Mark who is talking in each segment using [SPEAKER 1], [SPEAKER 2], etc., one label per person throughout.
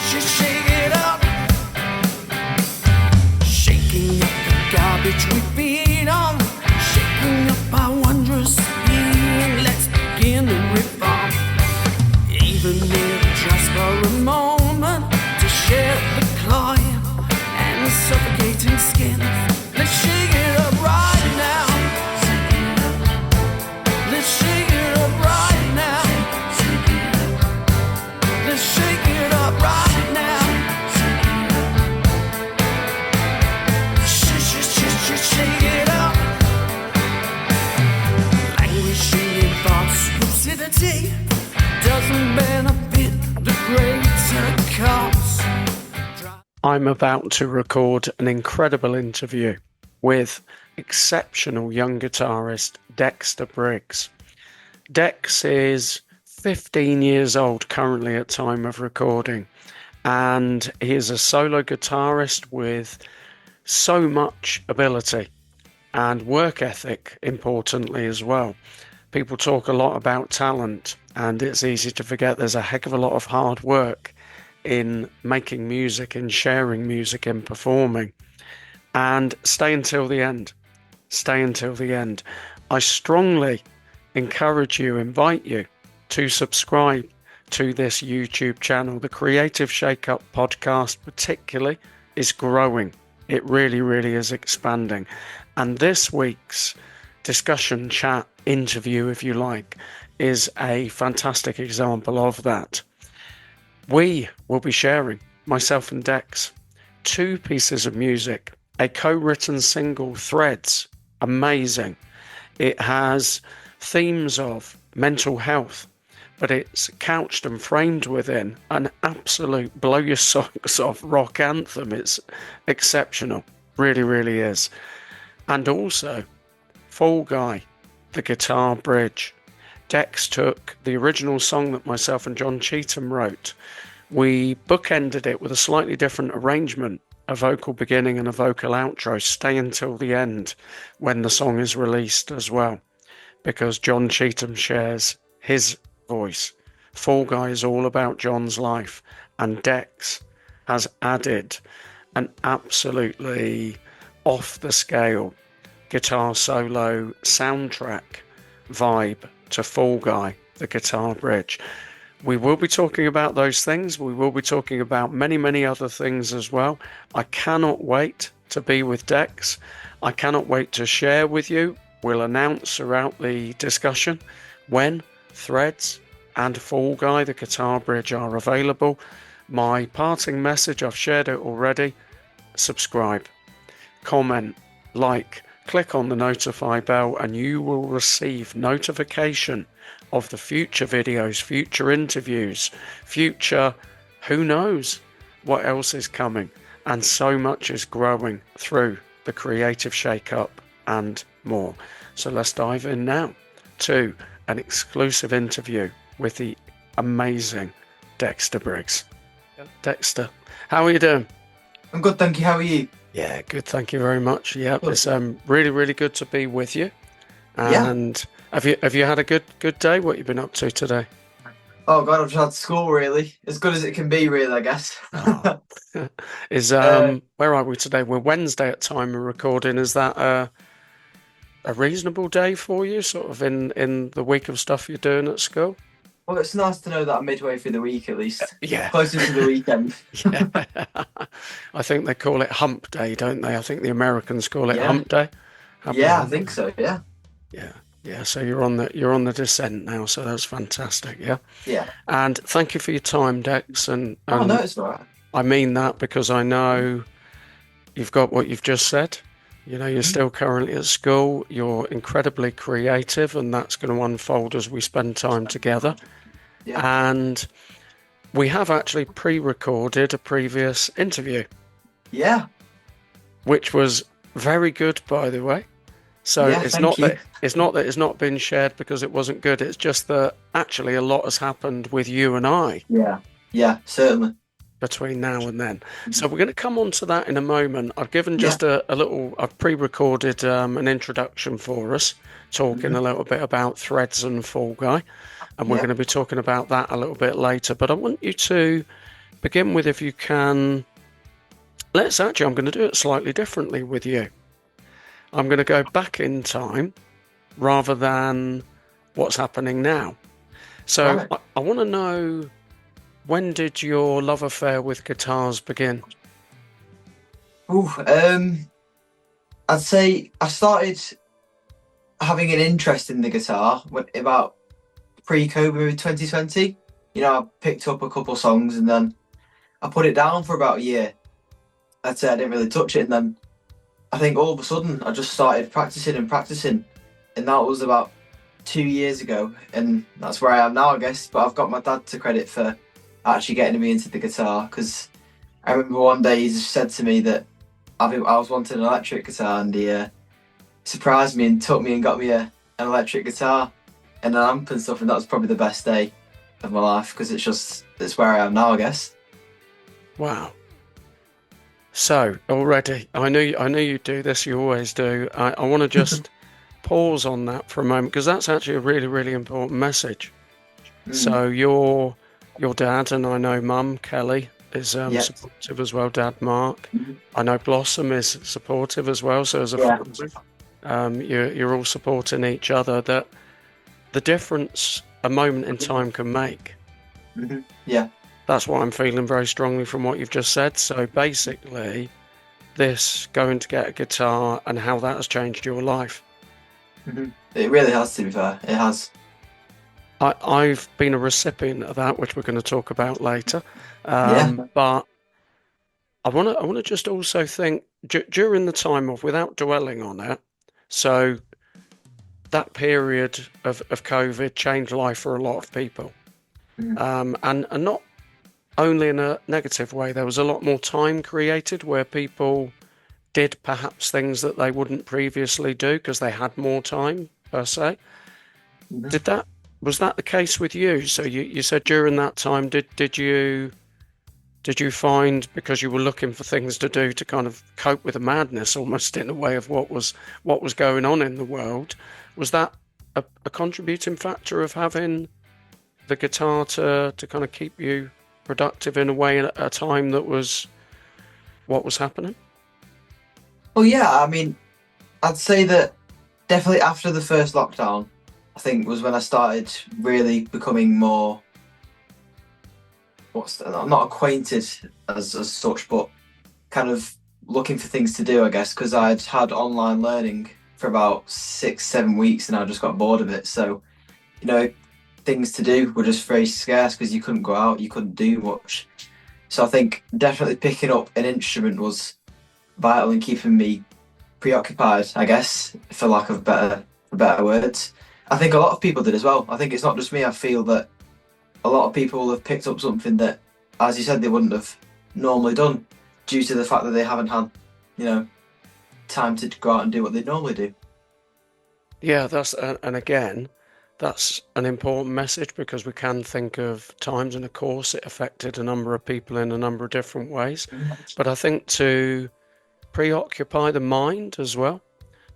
[SPEAKER 1] shake it up. Shaking up the garbage we feed on. Shaking up our wondrous being. Let's begin to rip on. Even if just for a moment, to share the climb and the suffocating skin. Let's shake it up right now. Let's shake it up right now. Let's shake it up right now. Shake it up. Languishing in thoughts, lucidity doesn't benefit the greater cause. I'm about to record an incredible interview with exceptional young guitarist Dexter Briggs. Dex is 15 years old currently at time of recording, and he is a solo guitarist with so much ability and work ethic, importantly as well. People talk a lot about talent, and it's easy to forget there's a heck of a lot of hard work in making music, in sharing music, in performing. And stay until the end. Stay until the end. I strongly encourage you, invite you to subscribe to this YouTube channel. The Creative Shake-Up podcast particularly is growing. It really, really is expanding. And this week's discussion, chat, interview, if you like, is a fantastic example of that. We will be sharing, myself and Dex, 2 pieces of music. A co-written single, Threads, amazing. It has themes of mental health, but it's couched and framed within an absolute blow your socks off rock anthem. It's exceptional, really, really is. And also, Fall Guy, the guitar bridge. Dex took the original song that myself and John Cheetham wrote. We bookended it with a slightly different arrangement, a vocal beginning and a vocal outro. Stay until the end when the song is released as well, because John Cheetham shares his voice. Fall Guy is all about John's life, and Dex has added an absolutely off the scale guitar solo soundtrack vibe to Fall Guy, the guitar bridge. We will be talking about those things. We will be talking about many, many other things as well. I cannot wait to be with Dex. I cannot wait to share with you. We'll announce throughout the discussion when Threads and Fall Guy, the guitar bridge, are available. My parting message, I've shared it already. Subscribe, comment, like, click on the notify bell, and you will receive notification of the future videos, future interviews, future who knows what else is coming. And so much is growing through the Creative Shake-Up and more. So let's dive in now to an exclusive interview with the amazing Dexter Briggs. Dexter, how are you doing?
[SPEAKER 2] I'm good, thank you. How are you?
[SPEAKER 1] Yeah, good. Thank you very much. Yeah, it's really, really good to be with you. And have you had a good day? What you been up to today?
[SPEAKER 2] Oh God, I've just had school really. As good as it can be, really, I guess.
[SPEAKER 1] Where are we today? We're Wednesday at time of recording. Is that a reasonable day for you, sort of in the week of stuff you're doing at school?
[SPEAKER 2] Well, it's nice to know that I'm midway through the week at least.
[SPEAKER 1] Yeah.
[SPEAKER 2] Closer to the weekend.
[SPEAKER 1] Yeah. I think they call it hump day, don't they? I think the Americans call it hump day.
[SPEAKER 2] I think so, yeah.
[SPEAKER 1] Yeah, so you're on the descent now, so that's fantastic, yeah?
[SPEAKER 2] Yeah.
[SPEAKER 1] And thank you for your time, Dex. And
[SPEAKER 2] oh, no, it's all right.
[SPEAKER 1] I mean that because I know you've got what you've just said. You know, you're still currently at school, you're incredibly creative, and that's going to unfold as we spend time together.
[SPEAKER 2] Yeah.
[SPEAKER 1] And we have actually pre-recorded a previous interview.
[SPEAKER 2] Yeah.
[SPEAKER 1] Which was very good, by the way. So it's not that it's not been shared because it wasn't good. It's just that actually a lot has happened with you and I.
[SPEAKER 2] Yeah, certainly.
[SPEAKER 1] Between now and then. So we're going to come on to that in a moment. I've given just a little, I've pre-recorded an introduction for us, talking a little bit about Threads and Fall Guy. And we're going to be talking about that a little bit later. But I want you to begin with, if you can, I'm going to do it slightly differently with you. I'm going to go back in time rather than what's happening now. So
[SPEAKER 2] Right.
[SPEAKER 1] I want to know, when did your love affair with guitars begin?
[SPEAKER 2] Ooh, I'd say I started having an interest in the guitar about pre-COVID 2020. I picked up a couple songs and then I put it down for about a year. I'd say I didn't really touch it, and then I think all of a sudden I just started practicing and practicing, and that was about 2 years ago, and that's where I am now, I guess. But I've got my dad to credit for actually getting me into the guitar, because I remember one day he just said to me that I was wanting an electric guitar, and he surprised me and took me and got me an electric guitar and an amp and stuff, and that was probably the best day of my life, because it's where I am now, I guess.
[SPEAKER 1] Wow. So already, I knew you do this. You always do. I want to just pause on that for a moment, because that's actually a really, really important message. So your dad, and I know Mum Kelly is supportive as well. Dad Mark, I know Blossom is supportive as well. So as a family, you're all supporting each other. That the difference a moment in time can make.
[SPEAKER 2] Yeah.
[SPEAKER 1] That's what I'm feeling very strongly from what you've just said. So basically, this going to get a guitar and how that has changed your life.
[SPEAKER 2] It really has, to be fair. It has.
[SPEAKER 1] I've been a recipient of that, which we're going to talk about later.
[SPEAKER 2] Yeah.
[SPEAKER 1] But I want to just also think during the time of, without dwelling on it. So that period of COVID changed life for a lot of people, and not only in a negative way. There was a lot more time created where people did perhaps things that they wouldn't previously do because they had more time, per se. Was that the case with you? So you said during that time, did you find, because you were looking for things to do to kind of cope with the madness, almost in a way, of what was going on in the world, was that a contributing factor of having the guitar to kind of keep you productive in a way at a time that was what was happening?
[SPEAKER 2] Well, yeah, I mean, I'd say that definitely after the first lockdown, I think was when I started really becoming more, I'm not acquainted as such, but kind of looking for things to do, I guess, because I'd had online learning for about 6-7 weeks and I just got bored of it. So, things to do were just very scarce because you couldn't go out, you couldn't do much. So I think definitely picking up an instrument was vital in keeping me preoccupied, I guess, for lack of better words. I think a lot of people did as well. I think it's not just me. I feel that a lot of people have picked up something that, as you said, they wouldn't have normally done due to the fact that they haven't had, time to go out and do what they normally do.
[SPEAKER 1] Yeah, and again, that's an important message, because we can think of times, and of course it affected a number of people in a number of different ways. But I think to preoccupy the mind as well,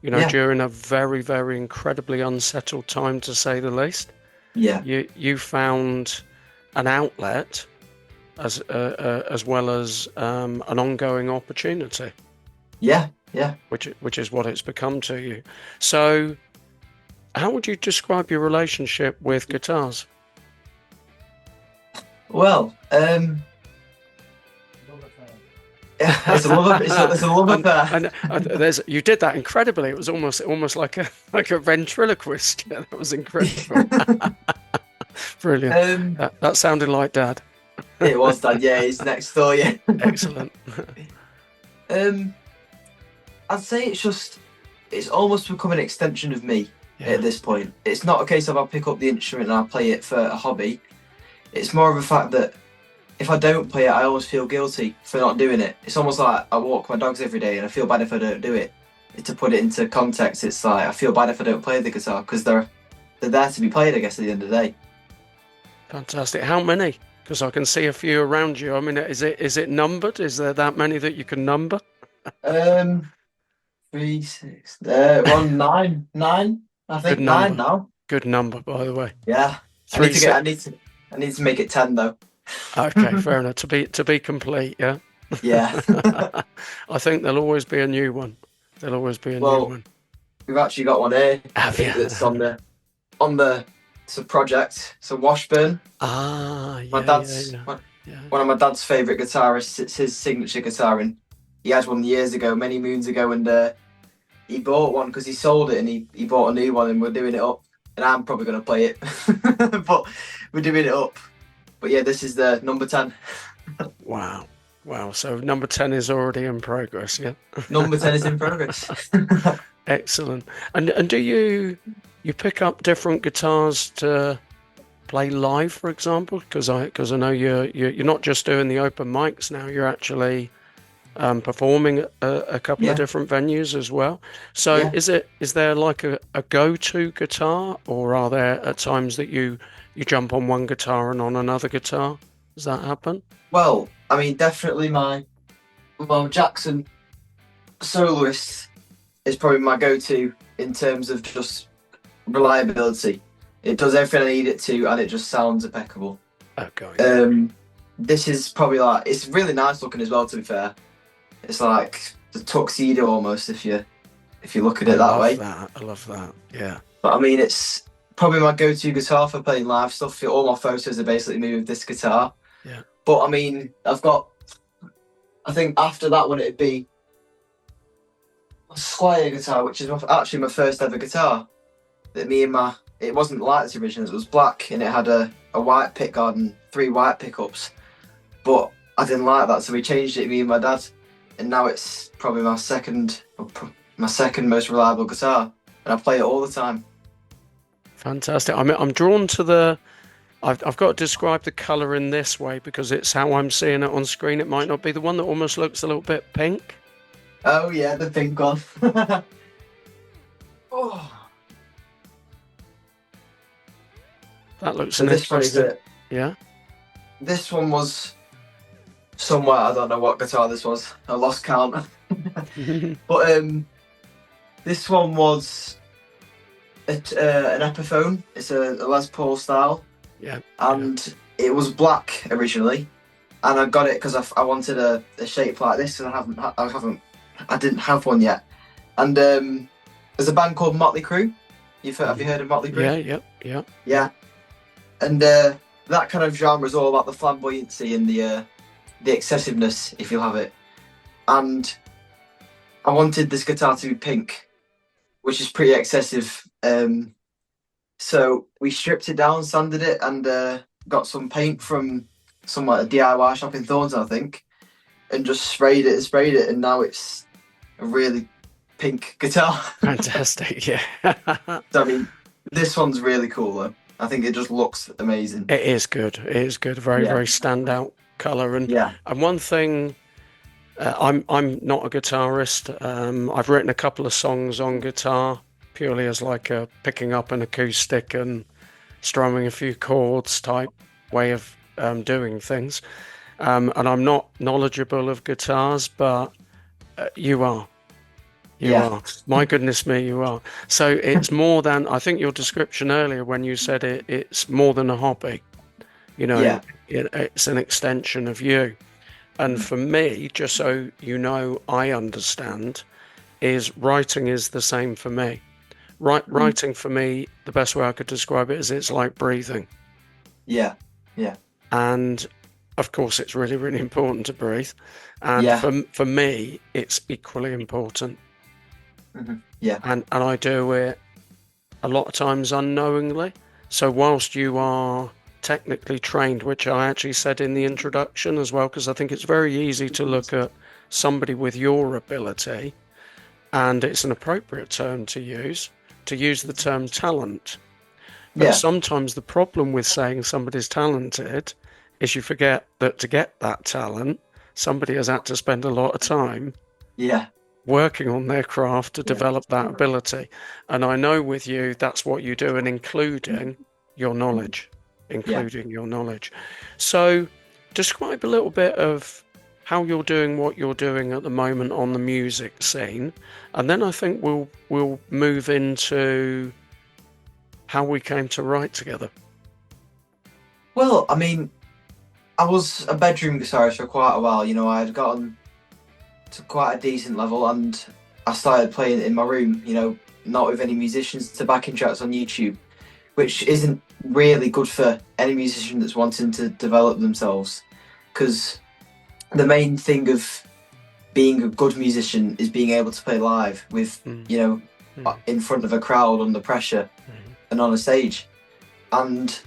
[SPEAKER 1] during a very, very incredibly unsettled time, to say the least.
[SPEAKER 2] Yeah.
[SPEAKER 1] You found an outlet as well as an ongoing opportunity.
[SPEAKER 2] Yeah.
[SPEAKER 1] Which is what it's become to you. So, how would you describe your relationship with guitars?
[SPEAKER 2] Well, it's a love affair.
[SPEAKER 1] And you did that incredibly. It was almost like a ventriloquist. Yeah, that was incredible. Brilliant. That sounded like Dad.
[SPEAKER 2] It was Dad. Yeah, he's next door. Yeah.
[SPEAKER 1] Excellent.
[SPEAKER 2] I'd say it's almost become an extension of me at this point. It's not a case of I pick up the instrument and I play it for a hobby. It's more of a fact that if I don't play it, I always feel guilty for not doing it. It's almost like I walk my dogs every day and I feel bad if I don't do it. To put it into context, it's like I feel bad if I don't play the guitar, because they're there to be played, I guess, at the end of the day.
[SPEAKER 1] Fantastic. How many? Because I can see a few around you. I mean, is it numbered? Is there that many that you can number?
[SPEAKER 2] 3, 6. We're on 9. I think 9 now.
[SPEAKER 1] Good number, by the way.
[SPEAKER 2] Yeah. I need to make it 10 though.
[SPEAKER 1] Okay, fair enough. To be complete, yeah.
[SPEAKER 2] Yeah.
[SPEAKER 1] I think there'll always be a new one. There'll always be a new
[SPEAKER 2] Well,
[SPEAKER 1] one.
[SPEAKER 2] we've actually got one here. I
[SPEAKER 1] Have you?
[SPEAKER 2] think that's on the it's a project. It's a Washburn.
[SPEAKER 1] Ah,
[SPEAKER 2] My
[SPEAKER 1] yeah, yeah,
[SPEAKER 2] dad's
[SPEAKER 1] yeah,
[SPEAKER 2] one
[SPEAKER 1] yeah.
[SPEAKER 2] one of my dad's favourite guitarists. It's his signature guitar, and he had one years ago, many moons ago, and he bought one because he sold it, and he bought a new one, and we're doing it up. And I'm probably going to play it, but we're doing it up. But yeah, this is the number 10.
[SPEAKER 1] Wow, wow. So number 10 is already in progress, yeah.
[SPEAKER 2] Number 10 is in progress.
[SPEAKER 1] Excellent. And do you pick up different guitars to play live, for example? Because I know you're not just doing the open mics now. You're actually performing at a couple of
[SPEAKER 2] Yeah,
[SPEAKER 1] different venues as well. So
[SPEAKER 2] yeah.
[SPEAKER 1] is there like a go-to guitar, or are there at times that you jump on one guitar and on another guitar? Does that happen?
[SPEAKER 2] Well, I mean, definitely Jackson soloist is probably my go-to in terms of just reliability. It does everything I need it to, and it just sounds impeccable.
[SPEAKER 1] Okay.
[SPEAKER 2] This is probably like it's really nice looking as well. To be fair, it's like the tuxedo almost if you look at
[SPEAKER 1] I
[SPEAKER 2] it that
[SPEAKER 1] love
[SPEAKER 2] way.
[SPEAKER 1] that. I love that. Yeah.
[SPEAKER 2] But I mean, it's probably my go-to guitar for playing live stuff. All my photos are basically me with this guitar.
[SPEAKER 1] Yeah.
[SPEAKER 2] But I mean, I think after that one it'd be a Squire guitar, which is actually my first ever guitar. That it wasn't like this original. It was black and it had a white pickguard and 3 white pickups. But I didn't like that, so we changed it, me and my dad, and now it's probably my second most reliable guitar, and I play it all the time.
[SPEAKER 1] Fantastic. I'm drawn to the. I've got to describe the colour in this way because it's how I'm seeing it on screen. It might not be the one that almost looks a little bit pink.
[SPEAKER 2] Oh yeah, the pink one. Oh.
[SPEAKER 1] That looks
[SPEAKER 2] So
[SPEAKER 1] an
[SPEAKER 2] this one is
[SPEAKER 1] interesting. Yeah.
[SPEAKER 2] this one was somewhere, I don't know what guitar this was. I lost count. But this one was an Epiphone. It's a Les Paul style,
[SPEAKER 1] Yeah.
[SPEAKER 2] and it was black originally, and I got it because I wanted a shape like this, and I didn't have one yet. And there's a band called Motley Crue. Have you heard of Motley Crue?
[SPEAKER 1] Yeah. Yeah. Yeah.
[SPEAKER 2] Yeah. And that kind of genre is all about the flamboyancy and the excessiveness, if you'll have it. And I wanted this guitar to be pink, which is pretty excessive. So we stripped it down, sanded it, and got some paint from some like a DIY shop in Thornton, I think, and just sprayed it, and now it's a really pink guitar.
[SPEAKER 1] Fantastic. Yeah.
[SPEAKER 2] So I mean, this one's really cool though. I think it just looks amazing.
[SPEAKER 1] It is good. It is good. Very,
[SPEAKER 2] Yeah.
[SPEAKER 1] very standout colour.
[SPEAKER 2] Yeah.
[SPEAKER 1] And one thing, I'm not a guitarist. I've written a couple of songs on guitar purely as like a picking up an acoustic and strumming a few chords type way of doing things. And I'm not knowledgeable of guitars, but you are. You
[SPEAKER 2] Yeah.
[SPEAKER 1] are. My goodness me, you are. So it's more than, I think your description earlier when you said it's more than a hobby. You know,
[SPEAKER 2] Yeah.
[SPEAKER 1] it's an extension of you. And for me, just so you know, I understand, is writing is the same for me. Writing for me, the best way I could describe it is it's like breathing.
[SPEAKER 2] Yeah. Yeah.
[SPEAKER 1] And of course, it's really, really important to breathe. And
[SPEAKER 2] Yeah.
[SPEAKER 1] for me, it's equally important.
[SPEAKER 2] Yeah.
[SPEAKER 1] And I do it a lot of times unknowingly. So whilst you are technically trained, which I actually said in the introduction as well, because I think it's very easy to look at somebody with your ability, and it's an appropriate term to use the term talent. But
[SPEAKER 2] Yeah.
[SPEAKER 1] sometimes the problem with saying somebody's talented is you forget that to get that talent, somebody has had to spend a lot of time
[SPEAKER 2] Yeah.
[SPEAKER 1] working on their craft to develop that ability. And I know with you, that's what you do, and including your knowledge. So describe a little bit of how you're doing what you're doing at the moment on the music scene. And then I think we'll move into how we came to write together.
[SPEAKER 2] Well, I mean, I was a bedroom guitarist for quite a while. You know, I had gotten to quite a decent level, and I started playing in my room. You know, not with any musicians to backing tracks on YouTube, which isn't really good for any musician that's wanting to develop themselves. Because the main thing of being a good musician is being able to play live with,
[SPEAKER 1] Mm,
[SPEAKER 2] you know,
[SPEAKER 1] mm,
[SPEAKER 2] in front of a crowd under pressure
[SPEAKER 1] mm.
[SPEAKER 2] and on a stage. And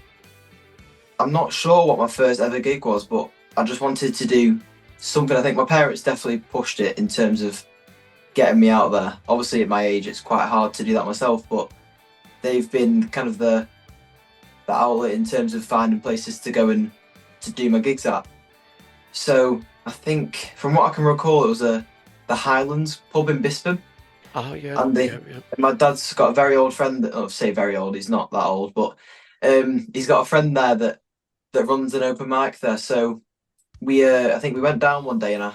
[SPEAKER 2] I'm not sure what my first ever gig was, but I just wanted to do something. I think my parents definitely pushed it in terms of getting me out there. Obviously, at my age, it's quite hard to do that myself, but they've been kind of the outlet in terms of finding places to go and to do my gigs at. So I think, from what I can recall, it was the Highlands pub in Bisping,
[SPEAKER 1] Oh, yeah,
[SPEAKER 2] and
[SPEAKER 1] yeah, yeah.
[SPEAKER 2] my dad's got a very old friend. That, oh, say very old, he's not that old, but he's got a friend there that runs an open mic there. So I think we went down one day and I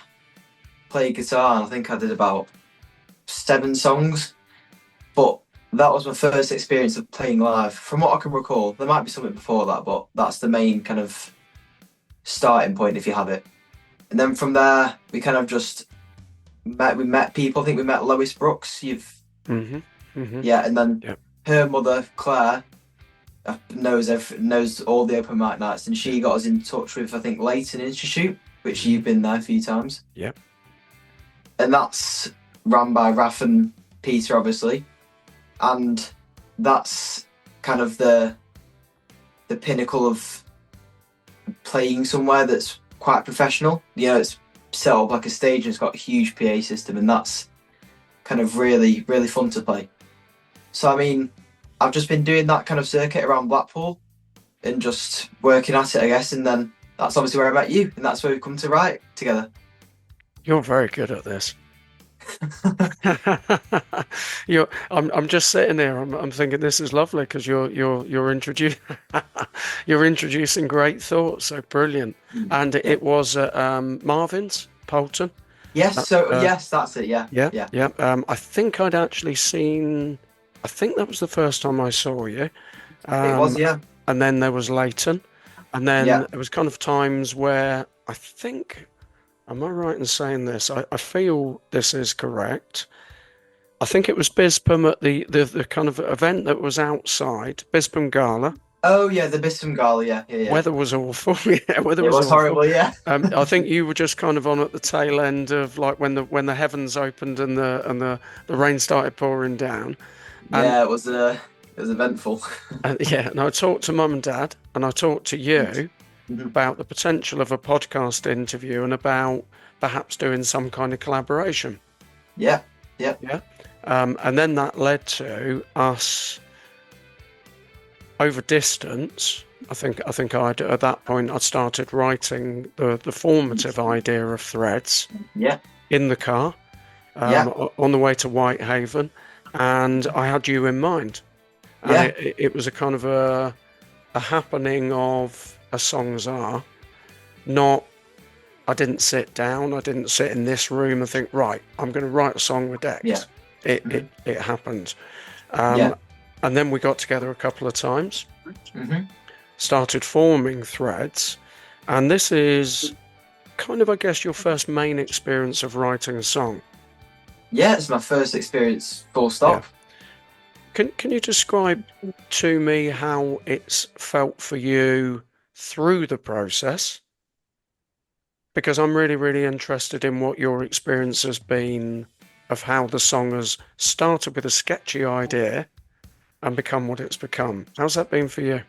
[SPEAKER 2] played guitar, and I think I did about 7 songs. But that was my first experience of playing live. From what I can recall, there might be something before that, but that's the main kind of starting point if you have it. And then from there, we kind of just met. We met people. I think we met Lois Brooks.
[SPEAKER 1] Mm-hmm. Mm-hmm.
[SPEAKER 2] Yeah, and then
[SPEAKER 1] Yep.
[SPEAKER 2] her mother Claire knows all the open mic nights, and she got us in touch with, I think, Leighton Institute, which you've been there a few times.
[SPEAKER 1] Yep.
[SPEAKER 2] And that's run by Raf and Peter, obviously, and that's kind of the pinnacle of playing somewhere that's quite professional. You know, it's set up like a stage and it's got a huge PA system, and that's kind of really, really fun to play. So, I mean, I've just been doing that kind of circuit around Blackpool and just working at it, I guess. And then that's obviously where I met you, and that's where we've come to write together.
[SPEAKER 1] You're very good at this. I'm just sitting there. I'm thinking this is lovely because you're introducing you're introducing great thoughts. So brilliant. And
[SPEAKER 2] Yeah.
[SPEAKER 1] it was at Marvin's Polton.
[SPEAKER 2] Yes. So
[SPEAKER 1] Uh,
[SPEAKER 2] yes, that's it. Yeah.
[SPEAKER 1] yeah,
[SPEAKER 2] Yeah.
[SPEAKER 1] yeah. I think I'd actually seen. I think that was the first time I saw you.
[SPEAKER 2] It was.
[SPEAKER 1] Um,
[SPEAKER 2] Yeah.
[SPEAKER 1] and then there was Leighton, and then
[SPEAKER 2] Yeah.
[SPEAKER 1] there was kind of times where I think. Am I right in saying this? I feel this is correct. I think it was Bispam at the kind of event that was outside, Bispam Gala.
[SPEAKER 2] Oh yeah, the Bistum Gala. Yeah. Yeah. Yeah.
[SPEAKER 1] Weather was awful. Yeah, weather
[SPEAKER 2] It
[SPEAKER 1] was
[SPEAKER 2] was
[SPEAKER 1] awful.
[SPEAKER 2] horrible. Yeah.
[SPEAKER 1] I think you were just kind of on at the tail end of like when the heavens opened and the rain started pouring down. And,
[SPEAKER 2] Yeah. It was eventful.
[SPEAKER 1] and yeah, and I talked to mum and dad, and I talked to you
[SPEAKER 2] Mhm.
[SPEAKER 1] about the potential of a podcast interview and about perhaps doing some kind of collaboration.
[SPEAKER 2] Yeah. Yeah.
[SPEAKER 1] Yeah. And then that led to us over distance. I think at that point I'd started writing the formative idea of threads
[SPEAKER 2] Yeah.
[SPEAKER 1] in the car
[SPEAKER 2] Yeah.
[SPEAKER 1] on the way to Whitehaven, and I had you in mind. And
[SPEAKER 2] Yeah.
[SPEAKER 1] it was a kind of a happening of as songs are, not. I didn't sit down. I didn't sit in this room and think, right, I'm going to write a song with Dex.
[SPEAKER 2] Yeah.
[SPEAKER 1] It happened.
[SPEAKER 2] Yeah.
[SPEAKER 1] And then we got together a couple of times,
[SPEAKER 2] Mm-hmm.
[SPEAKER 1] started forming threads. And this is kind of, I guess, your first main experience of writing a song.
[SPEAKER 2] Yeah, it's my first experience, full stop.
[SPEAKER 1] Can you describe to me how it's felt for you through the process? Because I'm really, really interested in what your experience has been of how the song has started with a sketchy idea and become what it's become. How's that been for you?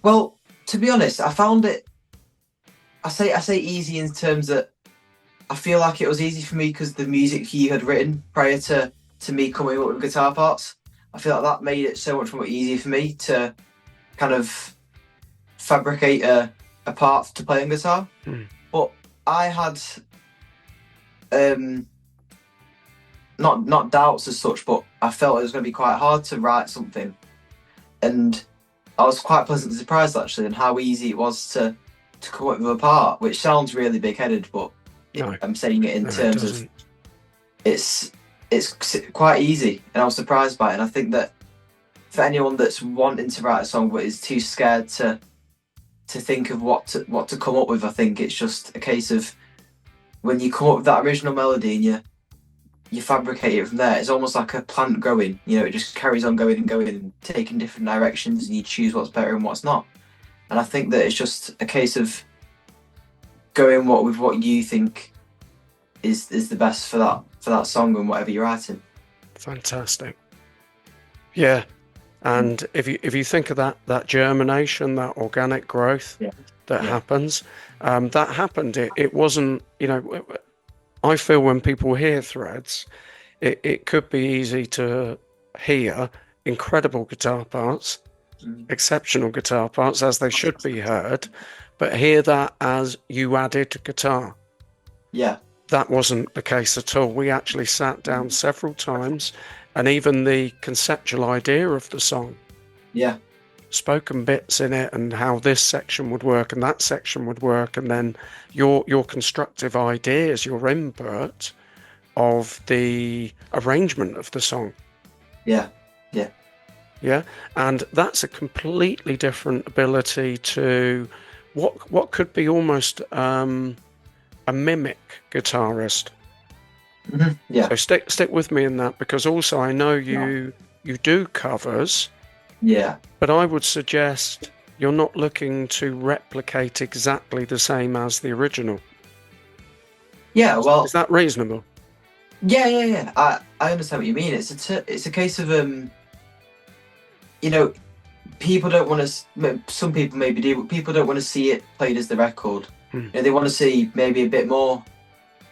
[SPEAKER 2] Well, to be honest, I found it. I say easy in terms that I feel like it was easy for me because the music you had written prior to me coming up with guitar parts. I feel like that made it so much more easy for me to kind of fabricate a part to play on guitar. But I had not doubts as such, but I felt it was going to be quite hard to write something, and I was quite pleasantly surprised actually in how easy it was to come up with a part, which sounds really big-headed, but
[SPEAKER 1] No.
[SPEAKER 2] I'm saying it in
[SPEAKER 1] No, it
[SPEAKER 2] terms of
[SPEAKER 1] doesn't.
[SPEAKER 2] it's quite easy, and I was surprised by it. And I think that for anyone that's wanting to write a song but is too scared to to think of what to come up with. I think it's just a case of when you come up with that original melody and you fabricate it from there. It's almost like a plant growing. You know, it just carries on going and going and taking different directions, and you choose what's better and what's not. And I think that it's just a case of going with what you think is the best for that song and whatever you're writing.
[SPEAKER 1] Fantastic. Yeah. And if you think of that germination, that organic growth that happens, that happened. It wasn't, I feel when people hear Threads, it could be easy to hear incredible guitar parts, exceptional guitar parts as they should be heard, but hear that as you added guitar.
[SPEAKER 2] Yeah.
[SPEAKER 1] That wasn't the case at all. We actually sat down several times, and even the conceptual idea of the song.
[SPEAKER 2] Yeah.
[SPEAKER 1] Spoken bits in it and how this section would work and that section would work, and then your constructive ideas, your input of the arrangement of the song.
[SPEAKER 2] Yeah.
[SPEAKER 1] And that's a completely different ability to what could be almost a mimic guitarist.
[SPEAKER 2] Yeah.
[SPEAKER 1] So stick with me in that, because also I know you do covers.
[SPEAKER 2] Yeah.
[SPEAKER 1] But I would suggest you're not looking to replicate exactly the same as the original.
[SPEAKER 2] Yeah, well,
[SPEAKER 1] is that reasonable?
[SPEAKER 2] Yeah. I understand what you mean. It's a case of people don't want to. Some people maybe do, but people don't want to see it played as the record. They want to see maybe a bit more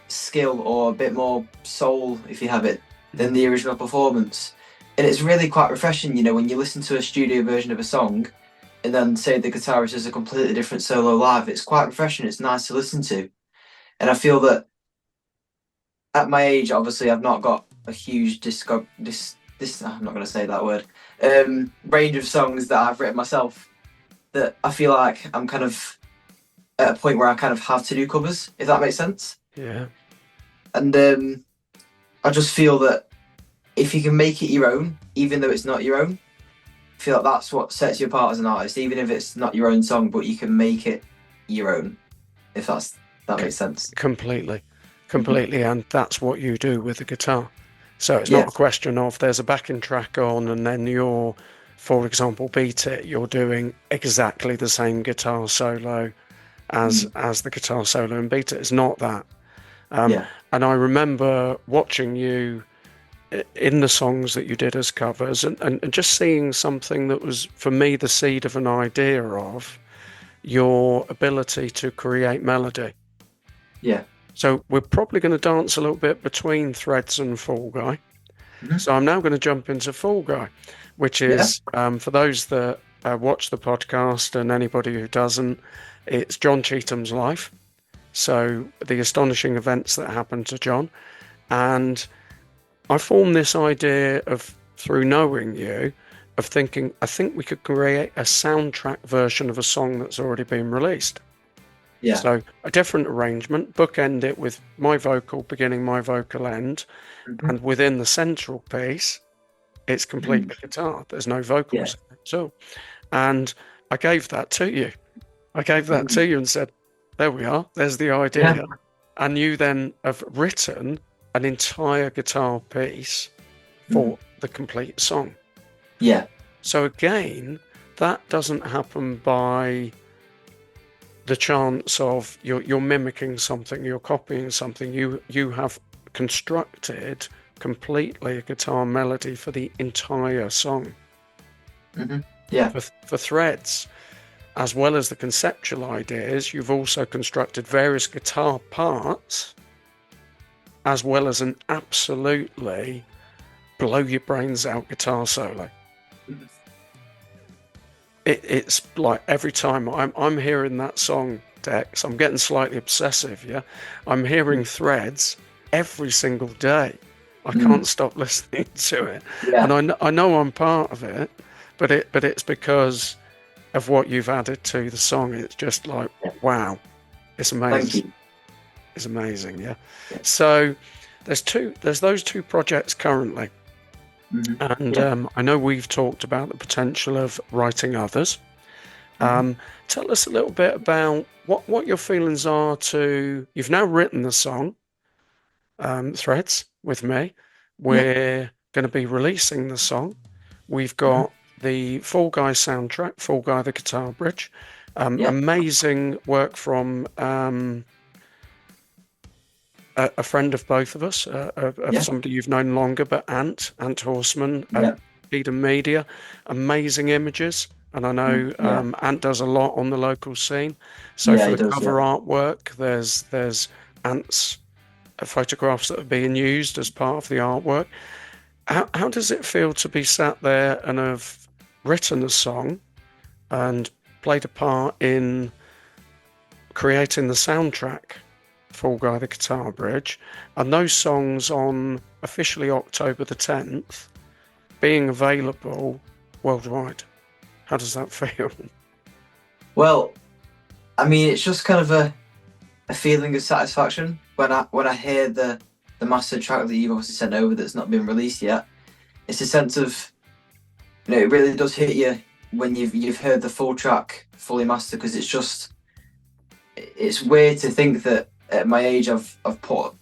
[SPEAKER 2] skill or a bit more soul, if you have it, than the original performance. And it's really quite refreshing, when you listen to a studio version of a song and then say the guitarist does a completely different solo live. It's quite refreshing. It's nice to listen to. And I feel that at my age, obviously, I've not got a huge I'm not going to say that word, range of songs that I've written myself, that I feel like I'm kind of at a point where I kind of have to do covers, if that makes sense.
[SPEAKER 1] Yeah.
[SPEAKER 2] And I just feel that if you can make it your own, even though it's not your own, I feel like that's what sets you apart as an artist, even if it's not your own song, but you can make it your own, if that makes sense.
[SPEAKER 1] Completely. And that's what you do with the guitar. So it's not a question of there's a backing track on and then you're, for example, Beat It, you're doing exactly the same guitar solo as the guitar solo in Beat It. It's not that. And I remember watching you in the songs that you did as covers and just seeing something that was, for me, the seed of an idea of your ability to create melody.
[SPEAKER 2] Yeah.
[SPEAKER 1] So we're probably going to dance a little bit between Threads and Fall Guy. So I'm now going to jump into Fall Guy, which is, for those that watch the podcast and anybody who doesn't, it's John Cheatham's life. So the astonishing events that happened to John. And I formed this idea through knowing you, of thinking, I think we could create a soundtrack version of a song that's already been released.
[SPEAKER 2] Yeah.
[SPEAKER 1] So a different arrangement, bookend it with my vocal beginning, my vocal end, and within the central piece, it's completely guitar. There's no vocals at all. And I gave that to you. And said, there we are. There's the idea. Yeah. And you then have written an entire guitar piece for the complete song.
[SPEAKER 2] Yeah.
[SPEAKER 1] So again, that doesn't happen by the chance of you're mimicking something, you're copying something. You have constructed completely a guitar melody for the entire song.
[SPEAKER 2] Yeah.
[SPEAKER 1] For Threads, as well as the conceptual ideas, you've also constructed various guitar parts, as well as an absolutely blow your brains out guitar solo. It's like every time I'm hearing that song, Dex, I'm getting slightly obsessive, yeah? I'm hearing Threads every single day. I can't stop listening to it. Yeah. And I know I'm part of it, but it's because of what you've added to the song. It's just like, wow, it's amazing.
[SPEAKER 2] Thank you.
[SPEAKER 1] It's amazing, yeah. So there's those two projects currently. And I know we've talked about the potential of writing others. Tell us a little bit about what your feelings are to. You've now written the song, Threads, with me.
[SPEAKER 2] Yeah.
[SPEAKER 1] We're going to be releasing the song. We've
[SPEAKER 2] Hmm.
[SPEAKER 1] got the Fall Guy soundtrack, Fall Guy the Guitar Bridge.
[SPEAKER 2] Yeah.
[SPEAKER 1] Amazing work from a friend of both of us, of
[SPEAKER 2] Yeah.
[SPEAKER 1] somebody you've known longer, but Ant Horseman,
[SPEAKER 2] Yeah.
[SPEAKER 1] Eden Media, amazing images. And I know
[SPEAKER 2] Yeah.
[SPEAKER 1] Ant does a lot on the local scene. So
[SPEAKER 2] Yeah.
[SPEAKER 1] for
[SPEAKER 2] He
[SPEAKER 1] the
[SPEAKER 2] does.
[SPEAKER 1] cover
[SPEAKER 2] Yeah.
[SPEAKER 1] artwork, there's Ant's photographs that are being used as part of the artwork. How does it feel to be sat there and have written a song and played a part in creating the soundtrack Fall Guy the Guitar Bridge, and those songs on officially October the 10th being available worldwide? How does that feel?
[SPEAKER 2] Well, I mean, it's just kind of a feeling of satisfaction when I hear the master track that you've obviously sent over that's not been released yet. It's a sense of, it really does hit you when you've heard the full track fully mastered, because it's weird to think that at my age I've put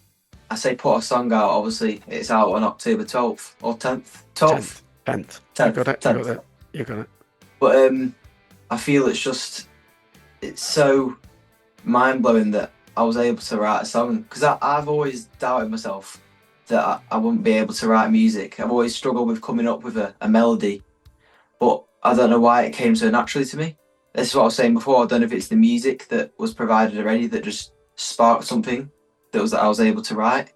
[SPEAKER 2] a song out. Obviously, it's out on October 12th or 10th, 12th,
[SPEAKER 1] 10th. You
[SPEAKER 2] 10th,
[SPEAKER 1] got it.
[SPEAKER 2] 10th.
[SPEAKER 1] You got it.
[SPEAKER 2] But I feel it's so mind blowing that I was able to write a song, because I've always doubted myself that I wouldn't be able to write music. I've always struggled with coming up with a melody, but I don't know why it came so naturally to me. This is what I was saying before. I don't know if it's the music that was provided already that just sparked something that I was able to write.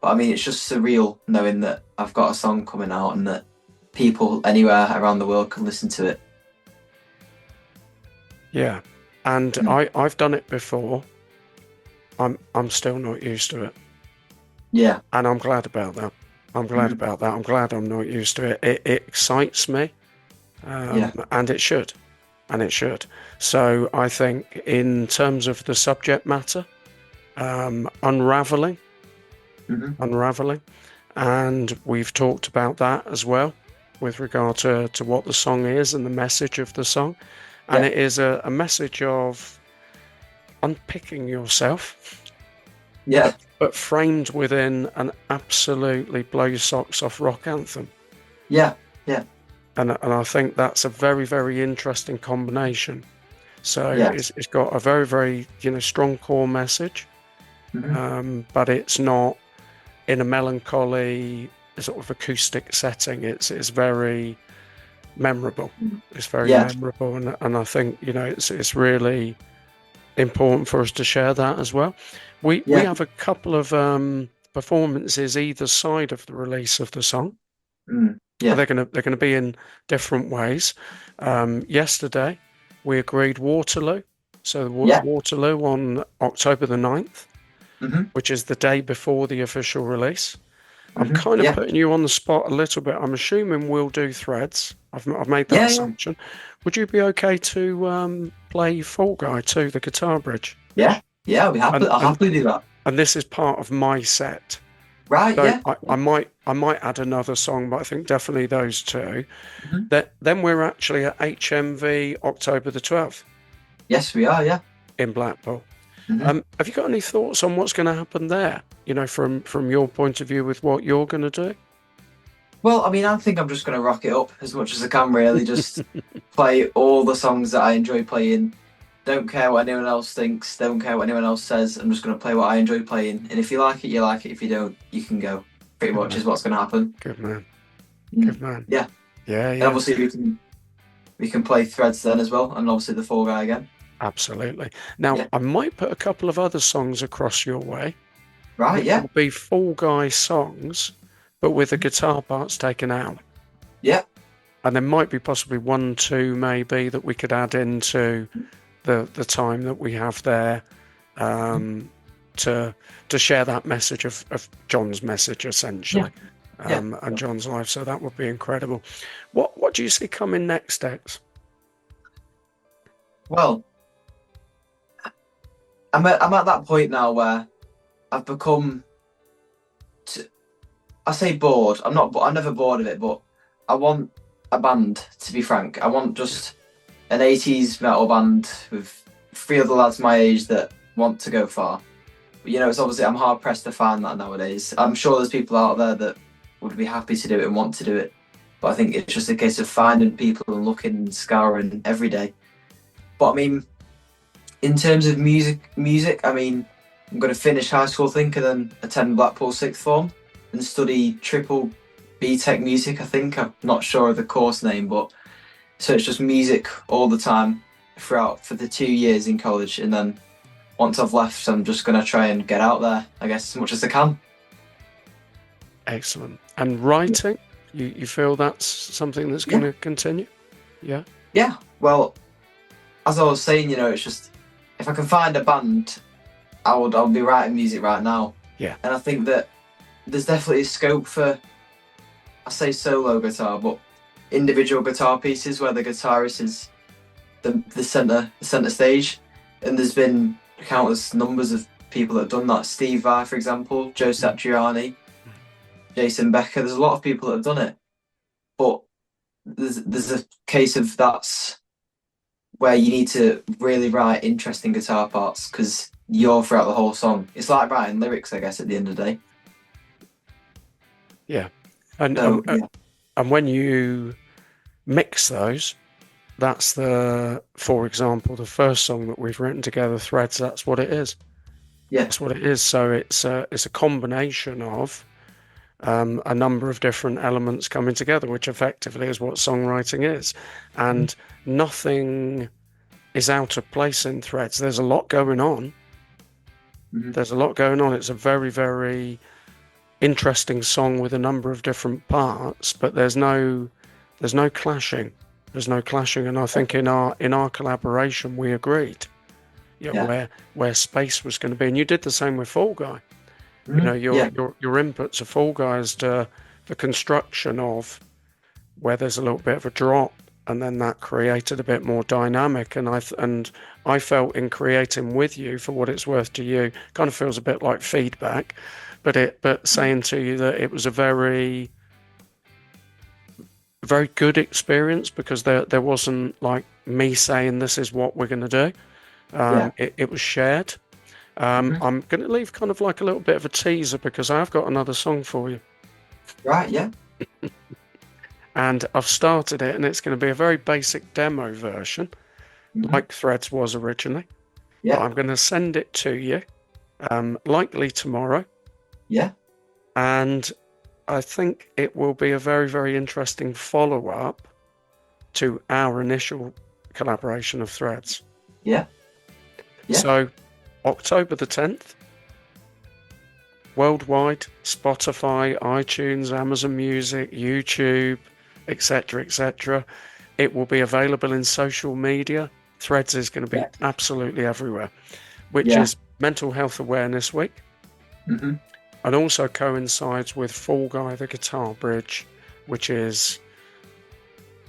[SPEAKER 2] But I mean, it's just surreal knowing that I've got a song coming out and that people anywhere around the world can listen to it.
[SPEAKER 1] Yeah, and I've done it before. I'm still not used to it.
[SPEAKER 2] Yeah.
[SPEAKER 1] And I'm glad about that. I'm glad about that. I'm glad I'm not used to it. It excites me,
[SPEAKER 2] Yeah.
[SPEAKER 1] and it should. And it should. So I think in terms of the subject matter, unraveling, and we've talked about that as well with regard to what the song is and the message of the song. And
[SPEAKER 2] Yeah.
[SPEAKER 1] it is a message of unpicking yourself,
[SPEAKER 2] Yeah.
[SPEAKER 1] but framed within an absolutely blow your socks off rock anthem.
[SPEAKER 2] Yeah. Yeah.
[SPEAKER 1] And I think that's a very, very interesting combination. So
[SPEAKER 2] Yeah.
[SPEAKER 1] it's got a very, very, strong core message, but it's not in a melancholy sort of acoustic setting. It's very memorable. It's very memorable, and I think it's really important for us to share that as well. We have a couple of performances either side of the release of the song.
[SPEAKER 2] Yeah.
[SPEAKER 1] They're gonna be in different ways. Yesterday we agreed Waterloo, so Waterloo on October the 9th, which is the day before the official release. I'm kind of putting you on the spot a little bit. I'm assuming we'll do Threads. I've made that assumption. Would you be okay to play Fall Guy 2, the guitar bridge?
[SPEAKER 2] Yeah. I'll happily do that.
[SPEAKER 1] And this is part of my set.
[SPEAKER 2] Right.
[SPEAKER 1] So
[SPEAKER 2] Yeah.
[SPEAKER 1] I might add another song, but I think definitely those two. Then we're actually at HMV October the 12th.
[SPEAKER 2] Yes, we are. Yeah.
[SPEAKER 1] In Blackpool. Have you got any thoughts on what's going to happen there? From your point of view with what you're going to do?
[SPEAKER 2] Well, I mean, I think I'm just going to rock it up as much as I can, really. Just play all the songs that I enjoy playing. Don't care what anyone else thinks. Don't care what anyone else says. I'm just going to play what I enjoy playing. And if you like it, you like it. If you don't, you can go. Pretty much is what's going to happen.
[SPEAKER 1] Good man. Good man.
[SPEAKER 2] Yeah.
[SPEAKER 1] Yeah.
[SPEAKER 2] And obviously we can play Threads then as well, and obviously the Fall Guy again.
[SPEAKER 1] Absolutely. Now, I might put a couple of other songs across your way.
[SPEAKER 2] Right, yeah.
[SPEAKER 1] Will be Fall Guy songs, but with the guitar parts taken out.
[SPEAKER 2] Yeah.
[SPEAKER 1] And there might be possibly 1, 2 maybe that we could add into the time that we have there to share that message of John's message, essentially, and John's life. So that would be incredible. What do you see coming next, Dex?
[SPEAKER 2] Well, I'm at that point now where I've become, I say bored. I'm never bored of it, but I want a band, to be frank. I want just an 80s metal band with three other lads my age that want to go far. But, it's obviously, I'm hard pressed to find that nowadays. I'm sure there's people out there that would be happy to do it and want to do it. But I think it's just a case of finding people and looking and scouring every day. But I mean, in terms of music, I mean, I'm going to finish high school, I think, and then attend Blackpool sixth form and study triple BTEC music, I think. I'm not sure of the course name, but so it's just music all the time throughout for the 2 years in college. And then once I've left, I'm just going to try and get out there, I guess, as much as I can.
[SPEAKER 1] Excellent. And writing, you feel that's something that's going to continue? Yeah.
[SPEAKER 2] Yeah. Well, as I was saying, it's just if I can find a band, I'll be writing music right now.
[SPEAKER 1] Yeah. And
[SPEAKER 2] I think that there's definitely a scope for, I say solo guitar, but individual guitar pieces where the guitarist is the center stage. And there's been countless numbers of people that have done that. Steve Vai, for example, Joe Satriani, Jason Becker. There's a lot of people that have done it. But there's a case of that's where you need to really write interesting guitar parts because you're throughout the whole song. It's like writing lyrics, I guess, at the end of the day.
[SPEAKER 1] Yeah. And when you mix those, that's for example, the first song that we've written together, Threads, that's what it is.
[SPEAKER 2] Yeah.
[SPEAKER 1] That's what it is. So it's a combination of a number of different elements coming together, which effectively is what songwriting is. And nothing is out of place in Threads. There's a lot going on. There's a lot going on. It's a very, very interesting song with a number of different parts, but there's no clashing. There's no clashing, and I think in our collaboration we agreed, where space was going to be, and you did the same with Fall Guy. Your inputs of Fall Guy as to the construction of where there's a little bit of a drop, and then that created a bit more dynamic. And I felt in creating with you, for what it's worth to you, kind of feels a bit like feedback, but saying to you that it was a very, very good experience because there wasn't like me saying this is what we're going to do. It was shared. I'm going to leave kind of like a little bit of a teaser because I've got another song for you.
[SPEAKER 2] Right, yeah.
[SPEAKER 1] And I've started it, and it's going to be a very basic demo version, like Threads was originally.
[SPEAKER 2] Yeah.
[SPEAKER 1] But I'm going to send it to you, likely tomorrow.
[SPEAKER 2] Yeah.
[SPEAKER 1] And I think it will be a very, very interesting follow-up to our initial collaboration of Threads.
[SPEAKER 2] Yeah.
[SPEAKER 1] So, October the 10th, worldwide, Spotify, iTunes, Amazon Music, YouTube, etc., etc. It will be available in social media. Threads is going to be absolutely everywhere, which is Mental Health Awareness Week. And also coincides with Fall Guy, the Guitar Bridge, which is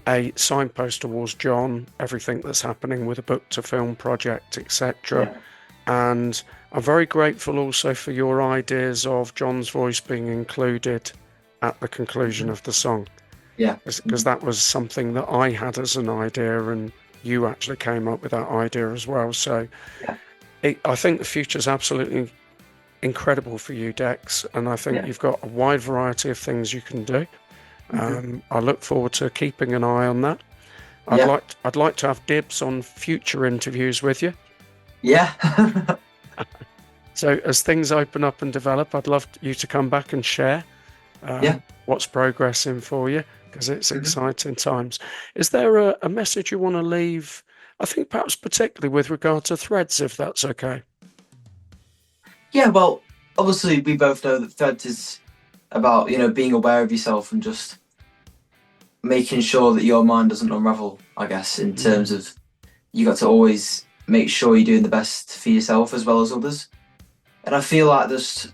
[SPEAKER 1] a signpost towards John, everything that's happening with the book to film project, etc. And I'm very grateful also for your ideas of John's voice being included at the conclusion of the song. Because that was something that I had as an idea, and you actually came up with that idea as well. So I think the future is absolutely incredible for you, Dex, and I think you've got a wide variety of things you can do. I look forward to keeping an eye on that. I'd like to have dibs on future interviews with you. So as things open up and develop, I'd love you to come back and share what's progressing for you, because it's exciting times. Is there a message you want to leave, I think perhaps particularly with regard to Threads, if that's okay?
[SPEAKER 2] Yeah, well, obviously we both know that Threads is about, being aware of yourself and just making sure that your mind doesn't unravel, I guess, in terms of you got to always make sure you're doing the best for yourself as well as others. And I feel like there's,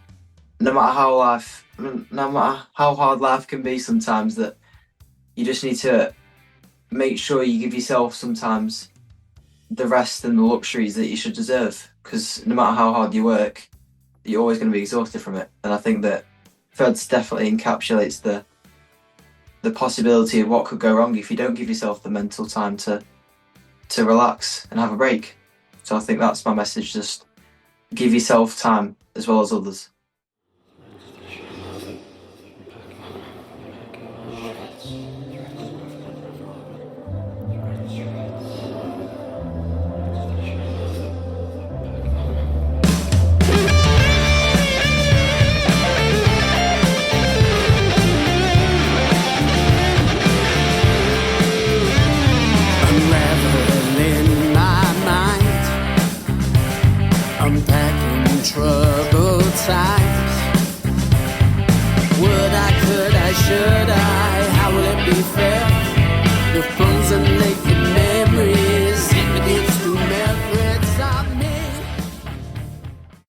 [SPEAKER 2] no matter how hard life can be sometimes, that you just need to make sure you give yourself sometimes the rest and the luxuries that you should deserve, because no matter how hard you work, you're always going to be exhausted from it. And I think that Threads definitely encapsulates the possibility of what could go wrong if you don't give yourself the mental time to to relax and have a break. So I think that's my message. Just give yourself time as well as others.